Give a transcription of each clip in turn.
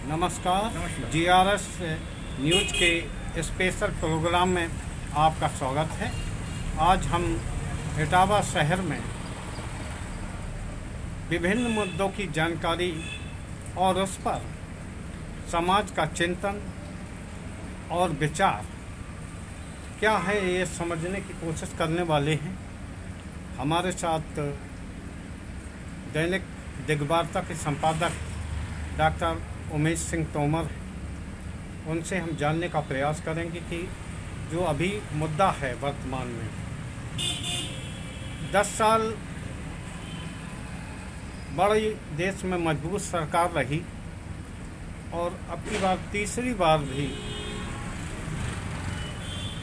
नमस्कार। GRS news के special programme में आपका स्वागत है। आज हम इटावा शहर में विभिन्न मुद्दों की जानकारी और उस पर समाज का चिंतन और विचार क्या है ये समझने की कोशिश करने वाले हैं। हमारे साथ दैनिक दिगवार्ता के संपादक डॉक्टर उमेश सिंह तोमर हैं। उनसे हम जानने का प्रयास करेंगे कि जो अभी मुद्दा है वर्तमान में 10 साल बड़ी देश में मजबूत सरकार रही और अब की बार तीसरी बार भी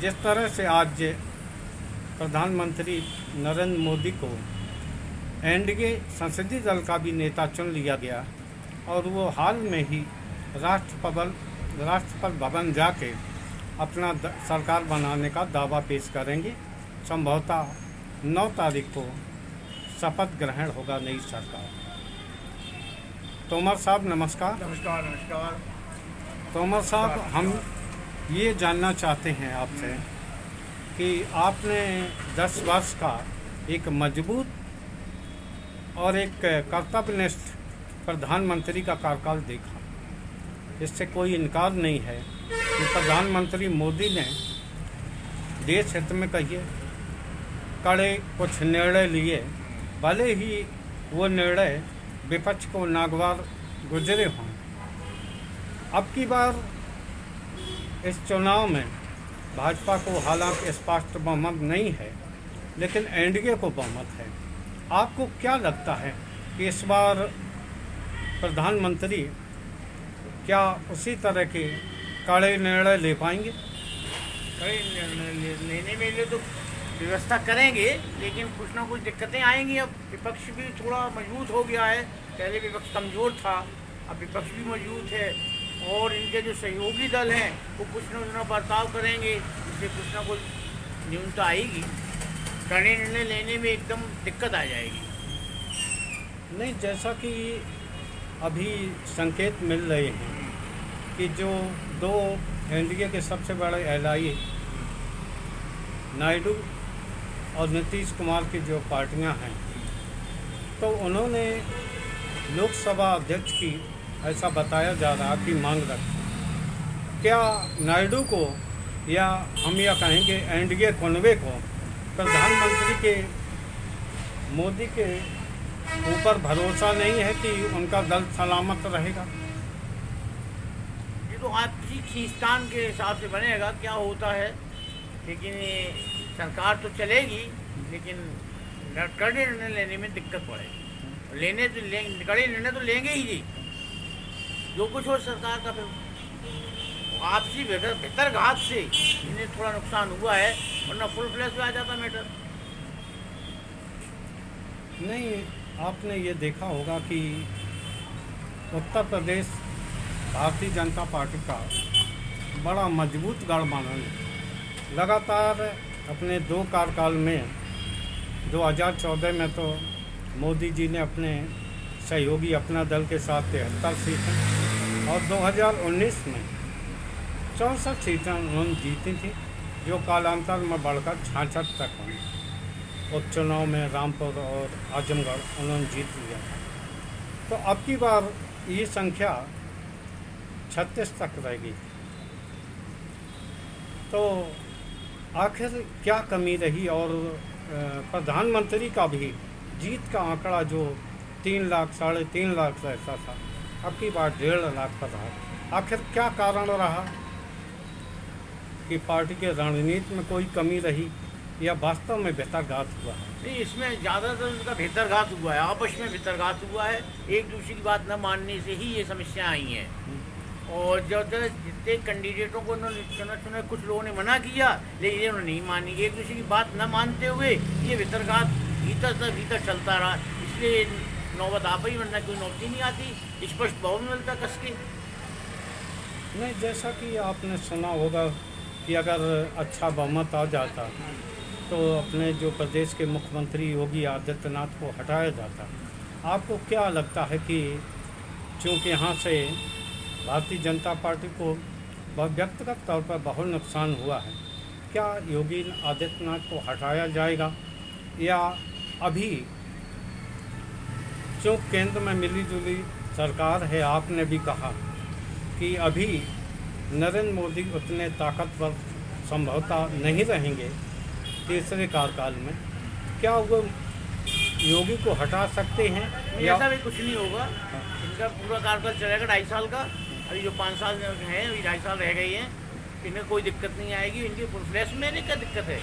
जिस तरह से आज प्रधानमंत्री नरेंद्र मोदी को एनडीए संसदीय दल का भी नेता चुन लिया गया और वो हाल में ही राष्ट्रपति भवन जाके अपना सरकार बनाने का दावा पेश करेंगे। संभवतः 9 तारीख को शपथ ग्रहण होगा नई सरकार। तोमर साहब नमस्कार। नमस्कार। तोमर साहब, हम ये जानना चाहते हैं आपसे कि आपने 10 वर्ष का एक मजबूत और एक कर्तव्यनिष्ठ प्रधानमंत्री का कार्यकाल देखा। इससे कोई इनकार नहीं है कि प्रधानमंत्री मोदी ने देश हित में कहिए कड़े कुछ निर्णय लिए, भले ही वो निर्णय विपक्ष को नागवार गुजरे हों। अब की बार इस चुनाव में भाजपा को हालांकि स्पष्ट बहुमत नहीं है, लेकिन एनडीए को बहुमत है। आपको क्या लगता है कि इस बार प्रधानमंत्री क्या उसी तरह के कड़े निर्णय ले पाएंगे? कड़े निर्णय लेने में लिए तो व्यवस्था करेंगे, लेकिन कुछ ना कुछ दिक्कतें आएंगी। अब विपक्ष भी थोड़ा मजबूत हो गया है। पहले विपक्ष कमज़ोर था, अब विपक्ष भी मजबूत है और इनके जो सहयोगी दल हैं वो कुछ ना बर्ताव करेंगे, इससे कुछ ना कुछ न्यूनता आएगी। कड़े निर्णय लेने में एकदम दिक्कत आ जाएगी। नहीं, जैसा कि अभी संकेत मिल रहे हैं कि जो 2 एनडीए के सबसे बड़े एलआई नायडू और नीतीश कुमार की जो पार्टियां हैं, तो उन्होंने लोकसभा अध्यक्ष की ऐसा बताया जा रहा कि मांग रखी। क्या नायडू को या हम या कहेंगे एनडीए कॉन्वे को प्रधानमंत्री के मोदी के ऊपर भरोसा नहीं है कि उनका दल सलामत रहेगा? ये तो आपसी खींचतान के हिसाब से बनेगा क्या होता है, लेकिन ये सरकार तो चलेगी, लेकिन कड़े निर्णय लेने में दिक्कत पड़ेगी। कड़े निर्णय तो लेंगे ही जी, जो कुछ हो सरकार का। फिर आपसी भीतरघात से इन्हें थोड़ा नुकसान हुआ है, वरना फुल फ्लैश में आ जाता मैटर। नहीं, आपने ये देखा होगा कि उत्तर प्रदेश भारतीय जनता पार्टी का बड़ा मजबूत गढ़ माना है। लगातार अपने 2 कार्यकाल में 2014 में तो मोदी जी ने अपने सहयोगी अपना दल के साथ 73 सीटें और 2019 में 64 सीटें उन्होंने जीती थी, जो कालांतर में बढ़कर 66 तक हुई। उपचुनाव में रामपुर और आजमगढ़ उन्होंने जीत लिया था। तो अब की बार ये संख्या 36 तक रहेगी। तो आखिर क्या कमी रही? और प्रधानमंत्री का भी जीत का आंकड़ा जो 3 लाख 3.5 लाख रहता था, अब की बार 1.5 लाख पर रहा। आखिर क्या कारण रहा कि पार्टी के रणनीति में कोई कमी रही या वास्तव में बेहतरघात हुआ है? नहीं, इसमें ज़्यादातर उनका भीतरघात हुआ है, आपस में भीतरघात हुआ है। एक दूसरे की बात न मानने से ही ये समस्या आई हैं। और जब जितने कैंडिडेटों को उन्होंने चुना कुछ लोगों ने मना किया, लेकिन उन्होंने नहीं मानी। एक दूसरे की बात न मानते हुए ये भीतरघात भीतर से भीतर चलता रहा, इसलिए नौबत आ पाई, वरना कोई नौबत ही नहीं आती। स्पष्ट बहुमत मिलता कस के। नहीं, जैसा कि आपने सुना होगा कि अगर अच्छा बहुमत आ जाता तो अपने जो प्रदेश के मुख्यमंत्री योगी आदित्यनाथ को हटाया जाता। आपको क्या लगता है कि चूँकि यहाँ से भारतीय जनता पार्टी को व्यक्तिगत तौर पर बहुत नुकसान हुआ है। क्या योगी आदित्यनाथ को हटाया जाएगा, या अभी जो केंद्र में मिली जुली सरकार है, आपने भी कहा कि अभी नरेंद्र मोदी उतने ताकतवर संभवतः नहीं रहेंगे तीसरे कार्यकाल में, क्या वो योगी को हटा सकते हैं? नहीं, ऐसा भी कुछ नहीं होगा। इनका पूरा कार्यकाल चलेगा 2.5 साल का। अभी जो 5 साल हैं, अभी 2.5 साल रह गई हैं, इन्हें कोई दिक्कत नहीं आएगी। इनकी प्रोसेस में क्या दिक्कत है,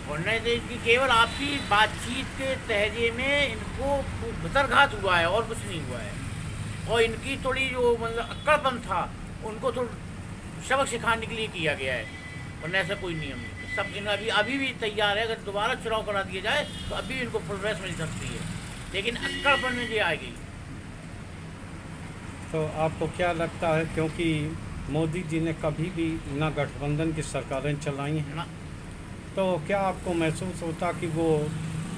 वरना इनकी केवल आपसी बातचीत के तहजे में इनको भीतरघात हुआ है और कुछ नहीं हुआ है। और इनकी थोड़ी जो मतलब अक्कड़पन था, उनको थोड़ा सबक सिखाने के लिए किया गया है, वरना ऐसा कोई नियम नहीं। सब इन अभी भी तैयार है, अगर दोबारा चुनाव करा दिया जाए तो अभी इनको फुल रेस मिल सकती है, लेकिन अक्कड़पन में ये आएगी। तो आपको क्या लगता है, क्योंकि मोदी जी ने कभी भी ना गठबंधन की सरकारें चलाई हैं ना, तो क्या आपको महसूस होता कि वो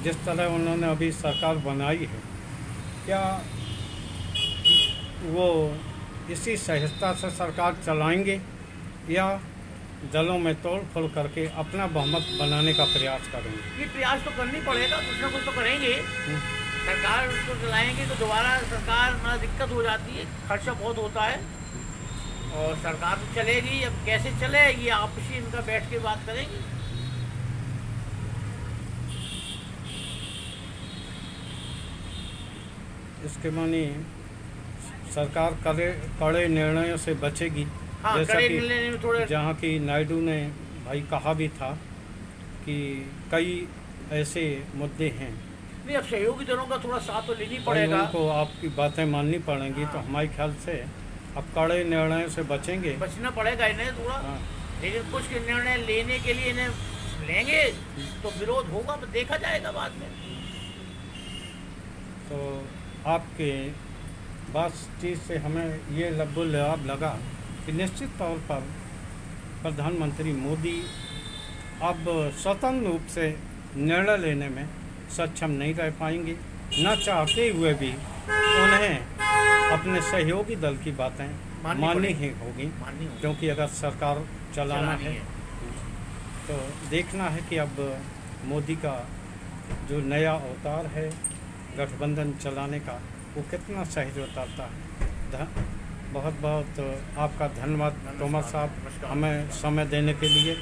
जिस तरह उन्होंने अभी सरकार बनाई है, क्या वो इसी सहजता से सरकार चलाएंगे, या दलों में तोड़ फोड़ करके अपना बहुमत बनाने का प्रयास करेंगे? ये प्रयास तो करनी पड़ेगा, कुछ ना कुछ तो करेंगे। सरकार उसको चलाएंगे तो दोबारा सरकार में दिक्कत हो जाती है, खर्चा बहुत होता है, और सरकार तो चलेगी। अब कैसे चले ये आपसी इनका बैठ के बात करेंगे। इसके माने सरकार कड़े निर्णयों से बचेगी। हाँ, जैसा कड़े कि निर्णय में थोड़े जहाँ की नायडू ने भाई कहा भी था कि कई ऐसे मुद्दे हैं, नहीं, अब सहयोगी दलों का थोड़ा साथ तो लेनी भाई पड़ेगा। उनको आपकी बातें माननी पड़ेंगी। तो हमारे ख्याल से अब कड़े निर्णयों से बचेंगे, बचना पड़ेगा इन्हें थोड़ा। हाँ। लेकिन कुछ निर्णय लेने के लिए इन्हें लेंगे तो विरोध होगा, तो देखा जाएगा बाद में। तो आपके बातचीत से हमें ये लाभ लगा कि निश्चित तौर पर प्रधानमंत्री मोदी अब स्वतंत्र रूप से निर्णय लेने में सक्षम नहीं रह पाएंगे। न चाहते हुए भी उन्हें अपने सहयोगी दल की बातें माननी ही होगी, क्योंकि अगर सरकार चलाना है तो देखना है कि अब मोदी का जो नया अवतार है गठबंधन चलाने का, वो कितना सहज उतारता है। बहुत बहुत आपका धन्यवाद तोमर साहब, हमें समय देने के लिए।